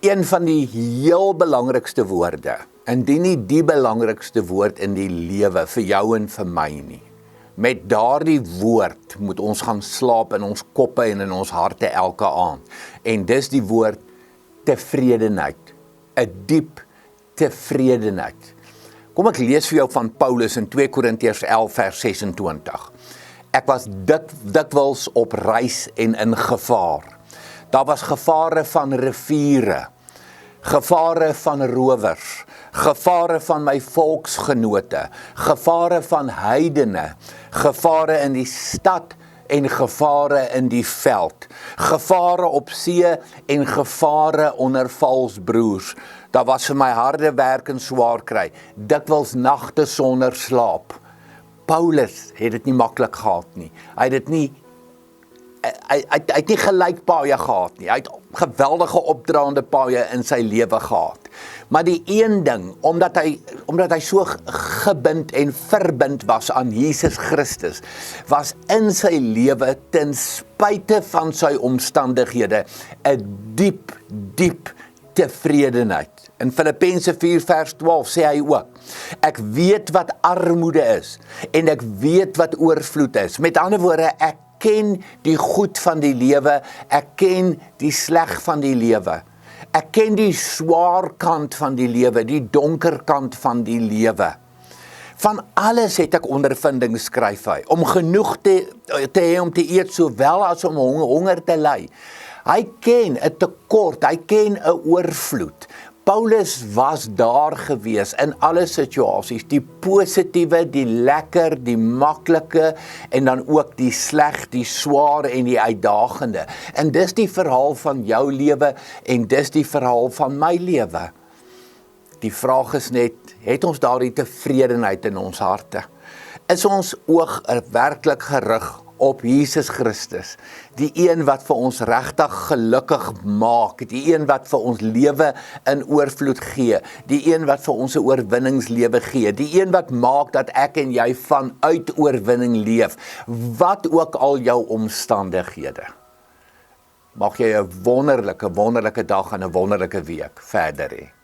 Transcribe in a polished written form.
Een van die heel belangrikste woorde, indien nie die belangrikste woord in die lewe vir jou en vir my nie. Met daardie woord moet ons gaan slaap in ons koppe en in ons harte elke aand. En dis die woord tevredenheid. 'n Diep tevredenheid. Kom ek lees vir jou van Paulus in 2 Korintiërs 11 vers 26. Ek was dikwels op reis en in gevaar. Daar was gevare van riviere, gevare van rowers, gevare van my volksgenote, gevare van heidene, gevare in die stad en gevare in die veld, gevare op see en gevare onder valsbroers. Daar was vir my harde werk en swaar kry, dikwels nagte sonder slaap. Paulus het dit nie maklik gehad nie. Hy het nie gelyk paaie gehad nie. Hy het geweldige opdraande paaie in sy lewe gehad. Maar die een ding, omdat hy so gebind en verbind was aan Jesus Christus, was in sy lewe ten spyte van sy omstandighede 'n diep tevredenheid. In Filippense 4 vers 12 sê hy ook, ek weet wat armoede is en ek weet wat oorvloed is. Met ander woorde, ek ken die goed van die lewe, ek ken die sleg van die lewe. Ek ken die swaar kant van die lewe, die donker kant van die lewe. Van alles het ek ondervinding, skryf hy, om genoeg te hê om te eet, sowel as om honger te ly. Hy ken 'n tekort, hy ken 'n oorvloed. Paulus was daar gewees in alle situasies, die positiewe, die lekker, die maklike en dan ook die sleg, die swaar en die uitdagende. En dis die verhaal van jou lewe en dis die verhaal van my lewe. Die vraag is net, het ons daardie tevredenheid in ons harte? Is ons oog werklik gerig op Jesus Christus, die een wat vir ons regtig gelukkig maak, die een wat vir ons lewe in oorvloed gee, die een wat vir ons 'n oorwinningslewe gee, die een wat maak dat ek en jy vanuit oorwinning leef, wat ook al jou omstandighede. Mag jy 'n wonderlike dag en 'n wonderlike week verder hê.